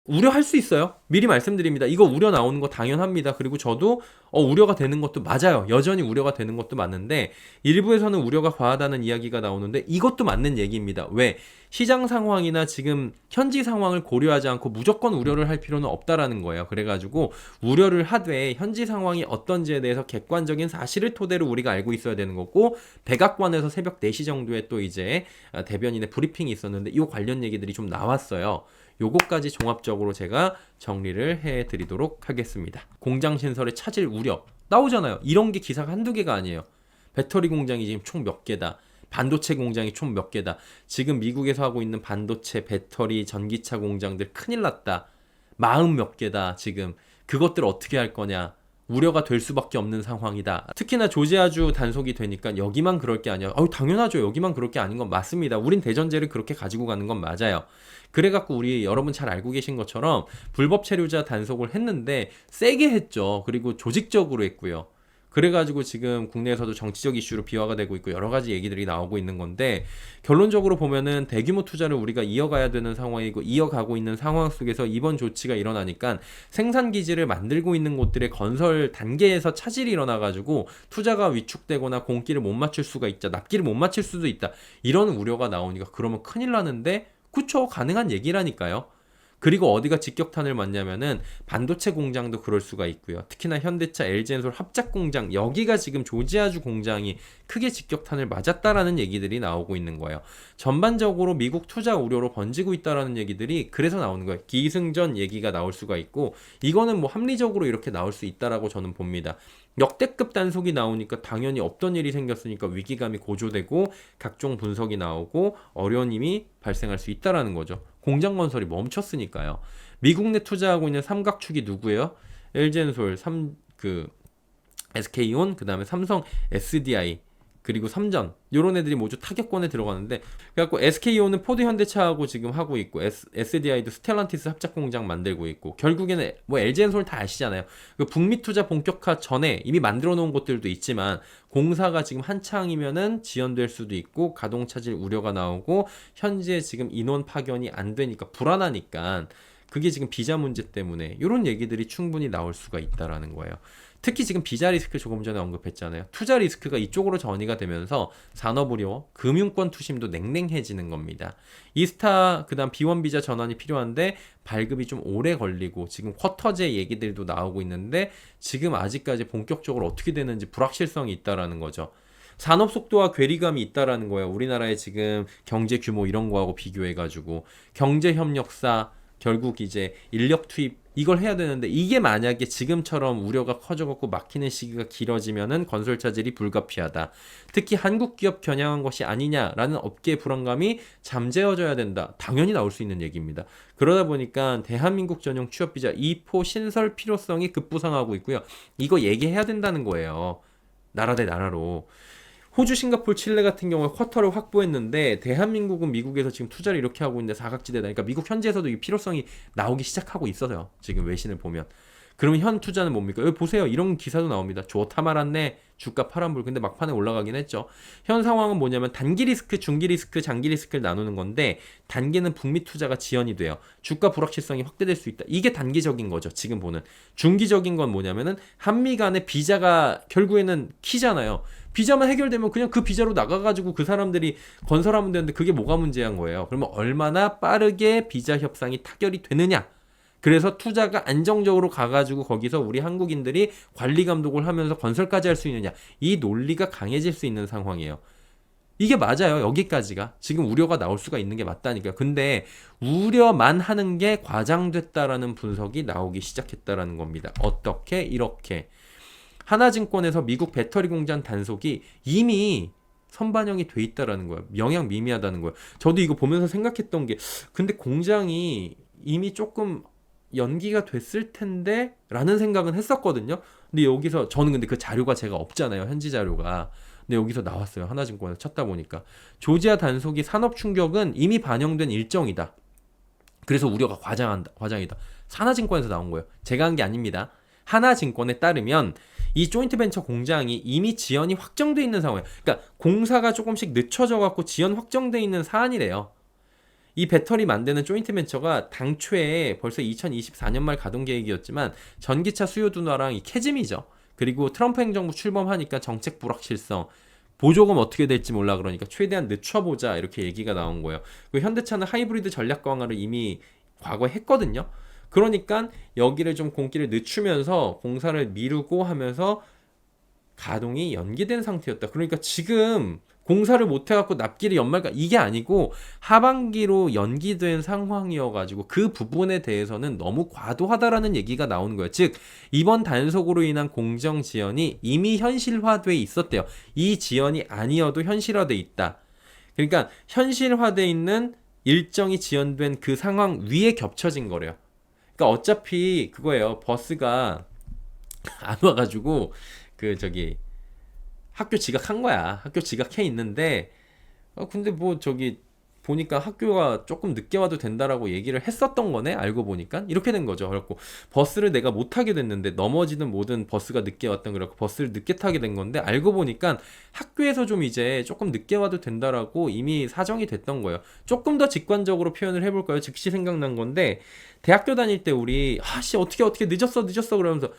우려할 수 있어요. 미리 말씀드립니다. 이거 우려 나오는 거 당연합니다. 그리고 저도 우려가 되는 것도 맞아요. 여전히 우려가 되는 것도 맞는데 일부에서는 우려가 과하다는 이야기가 나오는데 이것도 맞는 얘기입니다. 왜? 시장 상황이나 지금 현지 상황을 고려하지 않고 무조건 우려를 할 필요는 없다라는 거예요. 그래가지고 우려를 하되 현지 상황이 어떤지에 대해서 객관적인 사실을 토대로 우리가 알고 있어야 되는 거고, 백악관에서 새벽 4시 정도에 또 이제 대변인의 브리핑이 있었는데 이 관련 얘기들이 좀 나왔어요. 요거까지 종합적으로 제가 정리를 해드리도록 하겠습니다. 공장 신설에 차질 우려 나오잖아요. 이런 게 기사가 한두 개가 아니에요. 배터리 공장이 지금 총 몇 개다. 반도체 공장이 총 몇 개다. 지금 미국에서 하고 있는 반도체, 배터리, 전기차 공장들 큰일 났다. 40몇 개다. 지금 그것들 어떻게 할 거냐. 우려가 될 수밖에 없는 상황이다. 특히나 조지아주 단속이 되니까 여기만 그럴 게 아니야. 당연하죠. 여기만 그럴 게 아닌 건 맞습니다. 우린 대전제를 그렇게 가지고 가는 건 맞아요. 그래갖고 우리 여러분 잘 알고 계신 것처럼 불법 체류자 단속을 했는데 세게 했죠. 그리고 조직적으로 했고요. 그래가지고 지금 국내에서도 정치적 이슈로 비화가 되고 있고 여러 가지 얘기들이 나오고 있는 건데, 결론적으로 보면은 대규모 투자를 우리가 이어가야 되는 상황이고 이어가고 있는 상황 속에서 이번 조치가 일어나니까 생산 기지를 만들고 있는 곳들의 건설 단계에서 차질이 일어나가지고 투자가 위축되거나 공기를 못 맞출 수가 있다, 납기를 못 맞출 수도 있다, 이런 우려가 나오니까 그러면 큰일 나는데, 그쵸, 가능한 얘기라니까요. 그리고 어디가 직격탄을 맞냐면은 반도체 공장도 그럴 수가 있고요. 특히나 현대차, LG엔솔 합작 공장, 여기가 지금 조지아주 공장이 크게 직격탄을 맞았다라는 얘기들이 나오고 있는 거예요. 전반적으로 미국 투자 우려로 번지고 있다라는 얘기들이 그래서 나오는 거예요. 기승전 얘기가 나올 수가 있고, 이거는 뭐 합리적으로 이렇게 나올 수 있다라고 저는 봅니다. 역대급 단속이 나오니까 당연히 없던 일이 생겼으니까 위기감이 고조되고 각종 분석이 나오고 어려움이 발생할 수 있다라는 거죠. 공장 건설이 멈췄으니까요. 미국 내 투자하고 있는 삼각축이 누구예요? LG엔솔, SK온, 그 다음에 삼성, SDI, 그리고 삼전, 요런 애들이 모두 타격권에 들어가는데, 그래갖고 SK온은 포드 현대차하고 지금 하고 있고, SDI도 스텔란티스 합작 공장 만들고 있고, 결국에는 뭐 LG엔솔 다 아시잖아요. 그 북미 투자 본격화 전에 이미 만들어 놓은 곳들도 있지만 공사가 지금 한창이면은 지연될 수도 있고 가동 차질 우려가 나오고 현재 지금 인원 파견이 안 되니까 불안하니까, 그게 지금 비자 문제 때문에 이런 얘기들이 충분히 나올 수가 있다라는 거예요. 특히 지금 비자 리스크 조금 전에 언급했잖아요. 투자 리스크가 이쪽으로 전이가 되면서 산업 우려, 금융권 투심도 냉랭해지는 겁니다. 이스타 그다음 B1 비자 전환이 필요한데 발급이 좀 오래 걸리고 지금 쿼터제 얘기들도 나오고 있는데 지금 아직까지 본격적으로 어떻게 되는지 불확실성이 있다라는 거죠. 산업 속도와 괴리감이 있다라는 거예요. 우리나라의 지금 경제 규모 이런 거하고 비교해가지고 경제 협력사, 결국 이제 인력 투입 이걸 해야 되는데, 이게 만약에 지금처럼 우려가 커져갖고 막히는 시기가 길어지면은 건설 차질이 불가피하다. 특히 한국 기업 겨냥한 것이 아니냐라는 업계의 불안감이 잠재워져야 된다. 당연히 나올 수 있는 얘기입니다. 그러다 보니까 대한민국 전용 취업 비자 2포 신설 필요성이 급부상하고 있고요. 이거 얘기해야 된다는 거예요. 나라 대 나라로. 호주, 싱가포르, 칠레 같은 경우에 쿼터를 확보했는데 대한민국은 미국에서 지금 투자를 이렇게 하고 있는데 사각지대다. 그러니까 미국 현지에서도 이 필요성이 나오기 시작하고 있어요. 지금 외신을 보면. 그러면 현 투자는 뭡니까? 여기 보세요. 이런 기사도 나옵니다. 좋다 말았네. 주가 파란불. 근데 막판에 올라가긴 했죠. 현 상황은 뭐냐면 단기 리스크, 중기 리스크, 장기 리스크를 나누는 건데, 단기는 북미 투자가 지연이 돼요. 주가 불확실성이 확대될 수 있다. 이게 단기적인 거죠. 지금 보는. 중기적인 건 뭐냐면은 한미 간의 비자가 결국에는 키잖아요. 비자만 해결되면 그냥 그 비자로 나가가지고 그 사람들이 건설하면 되는데 그게 뭐가 문제한 거예요. 그러면 얼마나 빠르게 비자 협상이 타결이 되느냐. 그래서 투자가 안정적으로 가가지고 거기서 우리 한국인들이 관리 감독을 하면서 건설까지 할 수 있느냐. 이 논리가 강해질 수 있는 상황이에요. 이게 맞아요. 여기까지가. 지금 우려가 나올 수가 있는 게 맞다니까요. 근데 우려만 하는 게 과장됐다라는 분석이 나오기 시작했다라는 겁니다. 어떻게? 이렇게. 하나증권에서 미국 배터리 공장 단속이 이미 선반영이 돼 있다라는 거예요. 영향 미미하다는 거예요. 저도 이거 보면서 생각했던 게, 근데 공장이 이미 조금 연기가 됐을 텐데 라는 생각은 했었거든요. 근데 여기서 저는 근데 그 자료가 제가 없잖아요. 현지 자료가. 근데 여기서 나왔어요. 하나증권에서 찾다 보니까 조지아 단속이 산업 충격은 이미 반영된 일정이다. 그래서 우려가 과장이다. 하나증권에서 나온 거예요. 제가 한 게 아닙니다. 하나증권에 따르면 이 조인트벤처 공장이 이미 지연이 확정돼 있는 상황이에요. 그러니까 공사가 조금씩 늦춰져 갖고 지연 확정돼 있는 사안이래요. 이 배터리 만드는 조인트벤처가 당초에 벌써 2024년 말 가동 계획이었지만 전기차 수요 둔화랑 이 캐즘이죠. 그리고 트럼프 행정부 출범하니까 정책 불확실성, 보조금 어떻게 될지 몰라 그러니까 최대한 늦춰보자 이렇게 얘기가 나온 거예요. 그리고 현대차는 하이브리드 전략 강화를 이미 과거에 했거든요. 그러니까 여기를 좀 공기를 늦추면서 공사를 미루고 하면서 가동이 연기된 상태였다. 그러니까 지금 공사를 못 해갖고 납기를 연말까 이게 아니고 하반기로 연기된 상황이어가지고 그 부분에 대해서는 너무 과도하다라는 얘기가 나오는 거예요. 즉 이번 단속으로 인한 공정 지연이 이미 현실화돼 있었대요. 이 지연이 아니어도 현실화돼 있다. 그러니까 현실화돼 있는 일정이 지연된 그 상황 위에 겹쳐진 거래요. 그러니까 어차피 그거예요. 버스가 안 와가지고 그 저기 학교 지각한 거야. 학교 지각해 있는데 근데 뭐 저기 보니까 학교가 조금 늦게 와도 된다라고 얘기를 했었던 거네. 알고 보니까 이렇게 된 거죠. 그래갖고 버스를 내가 못 타게 됐는데 넘어지든 뭐든 버스가 늦게 왔던 그래갖고 버스를 늦게 타게 된 건데 알고 보니까 학교에서 좀 이제 조금 늦게 와도 된다라고 이미 사정이 됐던 거예요. 조금 더 직관적으로 표현을 해볼까요? 즉시 생각난 건데 대학교 다닐 때 우리 아씨 어떻게 늦었어 그러면서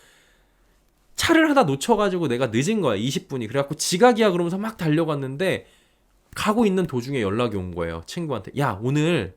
차를 하나 놓쳐가지고 내가 늦은 거야 20분이. 그래갖고 지각이야 그러면서 막 달려갔는데 가고 있는 도중에 연락이 온 거예요. 친구한테. 야 오늘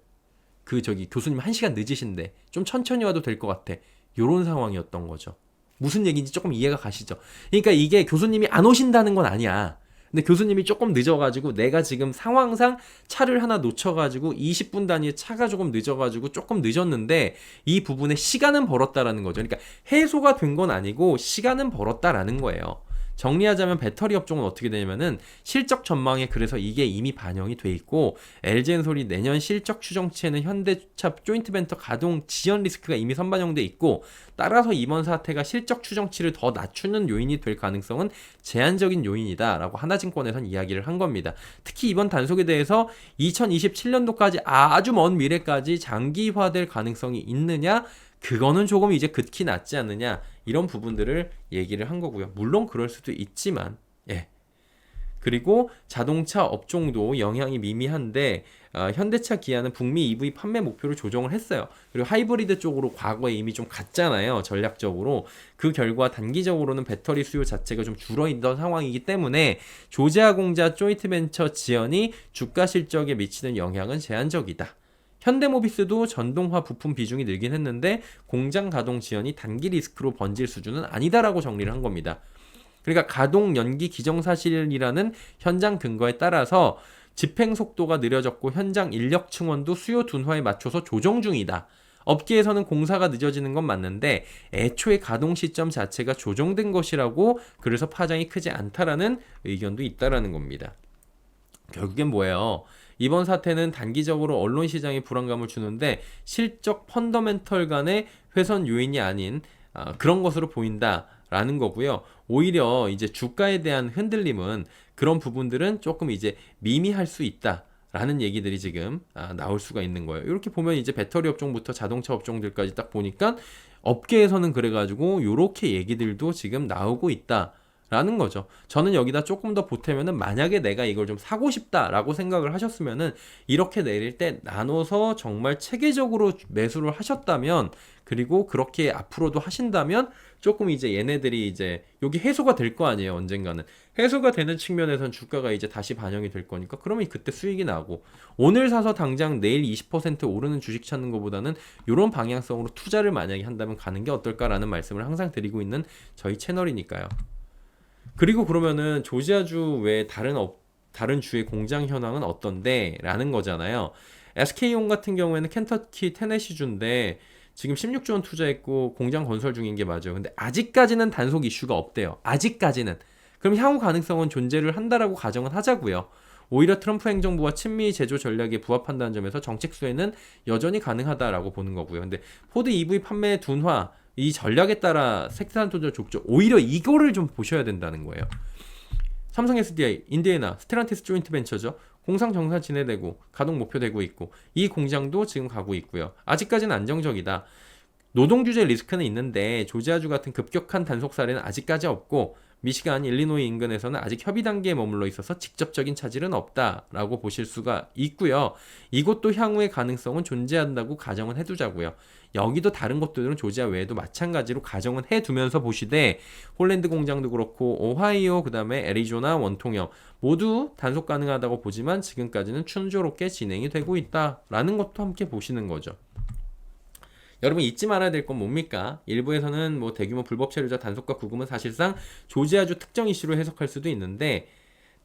그 저기 교수님 1시간 늦으신데 좀 천천히 와도 될 것 같아. 요런 상황이었던 거죠. 무슨 얘기인지 조금 이해가 가시죠? 그러니까 이게 교수님이 안 오신다는 건 아니야. 근데 교수님이 조금 늦어가지고 내가 지금 상황상 차를 하나 놓쳐가지고 20분 단위에 차가 조금 늦어가지고 조금 늦었는데 이 부분에 시간은 벌었다라는 거죠. 그러니까 해소가 된 건 아니고 시간은 벌었다라는 거예요. 정리하자면 배터리 업종은 어떻게 되냐면은 실적 전망에 그래서 이게 이미 반영이 돼 있고 LG엔솔이 내년 실적 추정치에는 현대차 조인트벤처 가동 지연 리스크가 이미 선반영돼 있고 따라서 이번 사태가 실적 추정치를 더 낮추는 요인이 될 가능성은 제한적인 요인이다라고 하나증권에선 이야기를 한 겁니다. 특히 이번 단속에 대해서 2027년도까지 아주 먼 미래까지 장기화될 가능성이 있느냐? 그거는 조금 이제 극히 낮지 않느냐 이런 부분들을 얘기를 한 거고요. 물론 그럴 수도 있지만 예. 그리고 자동차 업종도 영향이 미미한데 현대차 기아는 북미 EV 판매 목표를 조정을 했어요. 그리고 하이브리드 쪽으로 과거에 이미 좀 갔잖아요. 전략적으로. 그 결과 단기적으로는 배터리 수요 자체가 좀 줄어있던 상황이기 때문에 조지아 공자 조인트벤처 지연이 주가 실적에 미치는 영향은 제한적이다. 현대모비스도 전동화 부품 비중이 늘긴 했는데 공장 가동 지연이 단기 리스크로 번질 수준은 아니다라고 정리를 한 겁니다. 그러니까 가동 연기 기정사실이라는 현장 근거에 따라서 집행 속도가 느려졌고 현장 인력 충원도 수요 둔화에 맞춰서 조정 중이다. 업계에서는 공사가 늦어지는 건 맞는데 애초에 가동 시점 자체가 조정된 것이라고 그래서 파장이 크지 않다라는 의견도 있다라는 겁니다. 결국엔 뭐예요? 이번 사태는 단기적으로 언론 시장에 불안감을 주는데 실적 펀더멘털 간의 훼손 요인이 아닌 그런 것으로 보인다라는 거고요. 오히려 이제 주가에 대한 흔들림은 그런 부분들은 조금 이제 미미할 수 있다. 라는 얘기들이 지금 나올 수가 있는 거예요. 이렇게 보면 이제 배터리 업종부터 자동차 업종들까지 딱 보니까 업계에서는 그래가지고 이렇게 얘기들도 지금 나오고 있다. 라는 거죠. 저는 여기다 조금 더 보태면은 만약에 내가 이걸 좀 사고 싶다라고 생각을 하셨으면은 이렇게 내릴 때 나눠서 정말 체계적으로 매수를 하셨다면 그리고 그렇게 앞으로도 하신다면 조금 이제 얘네들이 이제 여기 해소가 될 거 아니에요. 언젠가는 해소가 되는 측면에선 주가가 이제 다시 반영이 될 거니까 그러면 그때 수익이 나고 오늘 사서 당장 내일 20% 오르는 주식 찾는 것보다는 이런 방향성으로 투자를 만약에 한다면 가는 게 어떨까라는 말씀을 항상 드리고 있는 저희 채널이니까요. 그리고 그러면은 조지아주 외에 다른 주의 공장 현황은 어떤데? 라는 거잖아요. SK온 같은 경우에는 켄터키 테네시주인데 지금 16조 원 투자했고 공장 건설 중인 게 맞아요. 근데 아직까지는 단속 이슈가 없대요. 아직까지는. 그럼 향후 가능성은 존재를 한다라고 가정은 하자고요. 오히려 트럼프 행정부와 친미 제조 전략에 부합한다는 점에서 정책 수혜는 여전히 가능하다라고 보는 거고요. 근데 포드 EV 판매 둔화 이 전략에 따라 생산 토지를 좁죠. 오히려 이거를 좀 보셔야 된다는 거예요. 삼성 SDI, 인디애나, 스텔란티스 조인트벤처죠. 공상 정산 진행되고 가동 목표되고 있고 이 공장도 지금 가고 있고요. 아직까지는 안정적이다. 노동 규제 리스크는 있는데 조지아주 같은 급격한 단속 사례는 아직까지 없고 미시간, 일리노이 인근에서는 아직 협의 단계에 머물러 있어서 직접적인 차질은 없다라고 보실 수가 있고요. 이것도 향후의 가능성은 존재한다고 가정은 해두자고요. 여기도 다른 것들은 조지아 외에도 마찬가지로 가정은 해두면서 보시되 홀랜드 공장도 그렇고 오하이오 그다음에 애리조나 원통형 모두 단속 가능하다고 보지만 지금까지는 순조롭게 진행이 되고 있다라는 것도 함께 보시는 거죠. 여러분 잊지 말아야 될 건 뭡니까? 일부에서는 뭐 대규모 불법 체류자 단속과 구금은 사실상 조지아주 특정 이슈로 해석할 수도 있는데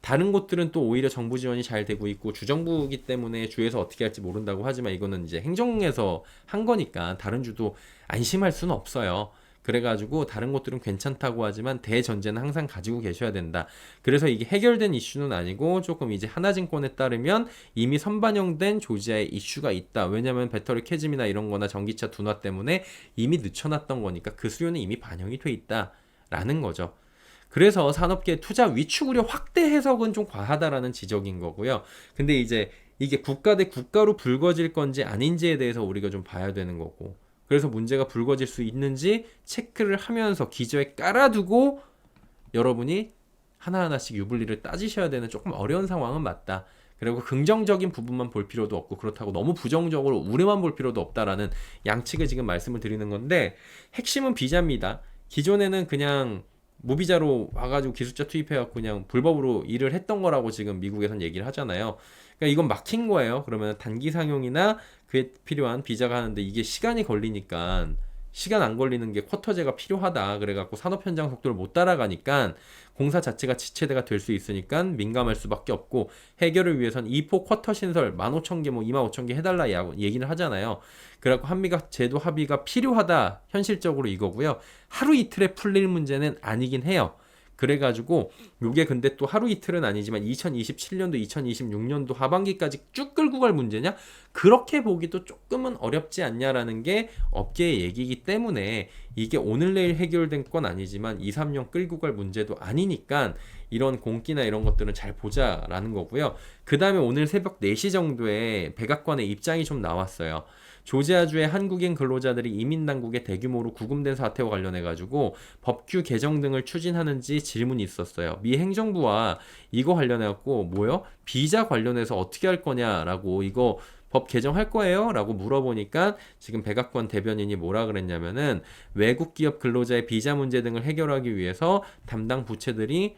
다른 곳들은 또 오히려 정부 지원이 잘 되고 있고 주정부이기 때문에 주에서 어떻게 할지 모른다고 하지만 이거는 이제 행정에서 한 거니까 다른 주도 안심할 수는 없어요. 그래가지고 다른 곳들은 괜찮다고 하지만 대전제는 항상 가지고 계셔야 된다. 그래서 이게 해결된 이슈는 아니고 조금 이제 하나증권에 따르면 이미 선반영된 조지아의 이슈가 있다. 왜냐하면 배터리 캐즘이나 이런 거나 전기차 둔화 때문에 이미 늦춰놨던 거니까 그 수요는 이미 반영이 돼 있다라는 거죠. 그래서 산업계 투자 위축 우려 확대 해석은 좀 과하다라는 지적인 거고요. 근데 이제 이게 국가 대 국가로 불거질 건지 아닌지에 대해서 우리가 좀 봐야 되는 거고. 그래서 문제가 불거질 수 있는지 체크를 하면서 기저에 깔아두고 여러분이 하나하나씩 유불리를 따지셔야 되는 조금 어려운 상황은 맞다. 그리고 긍정적인 부분만 볼 필요도 없고 그렇다고 너무 부정적으로 우려만 볼 필요도 없다라는 양측을 지금 말씀을 드리는 건데 핵심은 비자입니다. 기존에는 그냥 무비자로 와가지고 기술자 투입해갖고 그냥 불법으로 일을 했던 거라고 지금 미국에선 얘기를 하잖아요. 그러니까 이건 막힌 거예요. 그러면 단기 상용이나 그에 필요한 비자가 하는데 이게 시간이 걸리니까 시간 안 걸리는 게 쿼터제가 필요하다. 그래갖고 산업 현장 속도를 못 따라가니까 공사 자체가 지체대가 될 수 있으니까 민감할 수밖에 없고 해결을 위해선 2포 쿼터 신설 15,000개 뭐 25,000개 해달라 얘기를 하잖아요. 그래갖고 한미가 제도 합의가 필요하다. 현실적으로 이거고요. 하루 이틀에 풀릴 문제는 아니긴 해요. 그래가지고 요게 근데 또 하루 이틀은 아니지만 2027년도 2026년도 하반기까지 쭉 끌고 갈 문제냐? 그렇게 보기도 조금은 어렵지 않냐라는 게 업계의 얘기이기 때문에 이게 오늘 내일 해결된 건 아니지만 2, 3년 끌고 갈 문제도 아니니까 이런 공기나 이런 것들은 잘 보자라는 거고요. 그 다음에 오늘 새벽 4시 정도에 백악관의 입장이 좀 나왔어요. 조지아주의 한국인 근로자들이 이민당국에 대규모로 구금된 사태와 관련해가지고 법규 개정 등을 추진하는지 질문이 있었어요. 미 행정부와 이거 관련해갖고 뭐요? 비자 관련해서 어떻게 할 거냐라고 이거 법 개정할 거예요? 라고 물어보니까 지금 백악관 대변인이 뭐라 그랬냐면은 외국 기업 근로자의 비자 문제 등을 해결하기 위해서 담당 부처 등이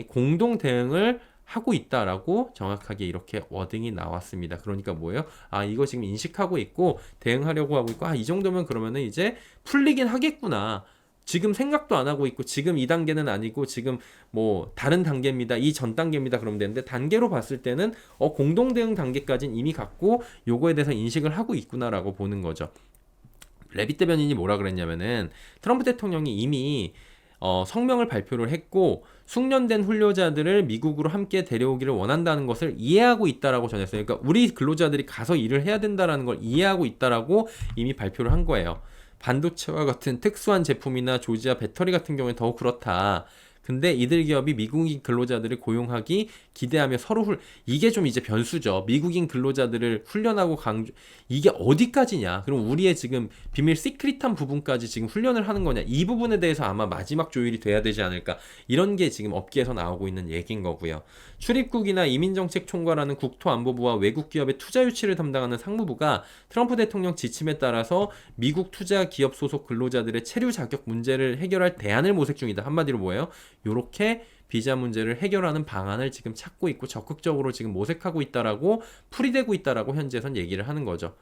공동 대응을 하고 있다라고 정확하게 이렇게 워딩이 나왔습니다. 그러니까 뭐예요? 아, 이거 지금 인식하고 있고 대응하려고 하고 있고 이 정도면 그러면은 이제 풀리긴 하겠구나. 지금 생각도 안 하고 있고 지금 이 단계는 아니고 지금 뭐 다른 단계입니다. 이 전 단계입니다. 그러면 되는데 단계로 봤을 때는 공동 대응 단계까지는 이미 갔고 요거에 대해서 인식을 하고 있구나라고 보는 거죠. 레빗 대변인이 뭐라 그랬냐면은 트럼프 대통령이 이미 성명을 발표를 했고 숙련된 훈련자들을 미국으로 함께 데려오기를 원한다는 것을 이해하고 있다라고 전했어요. 그러니까 우리 근로자들이 가서 일을 해야 된다라는 걸 이해하고 있다라고 이미 발표를 한 거예요. 반도체와 같은 특수한 제품이나 조지아 배터리 같은 경우에 더욱 그렇다. 근데 이들 기업이 미국인 근로자들을 고용하기 기대하며 이게 좀 이제 변수죠. 미국인 근로자들을 훈련하고 이게 어디까지냐? 그럼 우리의 지금 비밀 시크릿한 부분까지 지금 훈련을 하는 거냐? 이 부분에 대해서 아마 마지막 조율이 돼야 되지 않을까? 이런 게 지금 업계에서 나오고 있는 얘기인 거고요. 출입국이나 이민정책 총괄하는 국토안보부와 외국 기업의 투자 유치를 담당하는 상무부가 트럼프 대통령 지침에 따라서 미국 투자 기업 소속 근로자들의 체류 자격 문제를 해결할 대안을 모색 중이다. 한마디로 뭐예요? 요렇게 비자 문제를 해결하는 방안을 지금 찾고 있고 적극적으로 지금 모색하고 있다라고 풀이되고 있다라고 현재선 얘기를 하는 거죠.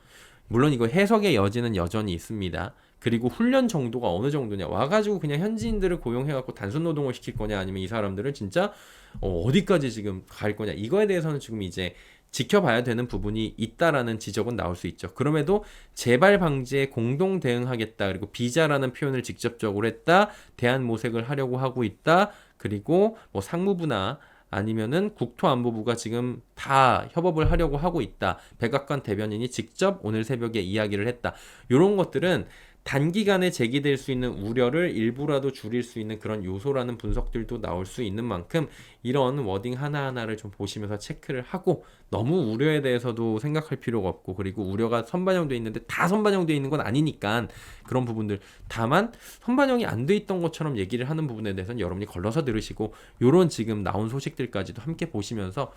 물론 이거 해석의 여지는 여전히 있습니다. 그리고 훈련 정도가 어느 정도냐 와가지고 그냥 현지인들을 고용해갖고 단순 노동을 시킬 거냐 아니면 이 사람들을 진짜 어디까지 지금 갈 거냐 이거에 대해서는 지금 이제 지켜봐야 되는 부분이 있다라는 지적은 나올 수 있죠. 그럼에도 재발 방지에 공동 대응하겠다. 그리고 비자라는 표현을 직접적으로 했다. 대안 모색을 하려고 하고 있다. 그리고 뭐 상무부나 아니면은 국토안보부가 지금 다 협업을 하려고 하고 있다. 백악관 대변인이 직접 오늘 새벽에 이야기를 했다. 이런 것들은 단기간에 제기될 수 있는 우려를 일부라도 줄일 수 있는 그런 요소라는 분석들도 나올 수 있는 만큼 이런 워딩 하나하나를 좀 보시면서 체크를 하고 너무 우려에 대해서도 생각할 필요가 없고 그리고 우려가 선반영돼 있는데 다 선반영돼 있는 건 아니니까 그런 부분들 다만 선반영이 안 돼 있던 것처럼 얘기를 하는 부분에 대해서는 여러분이 걸러서 들으시고 요런 지금 나온 소식들까지도 함께 보시면서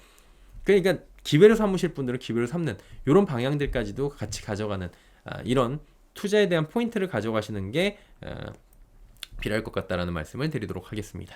그러니까 기회를 삼으실 분들은 기회를 삼는 이런 방향들까지도 같이 가져가는 이런 투자에 대한 포인트를 가져가시는 게 필요할 것 같다라는 말씀을 드리도록 하겠습니다.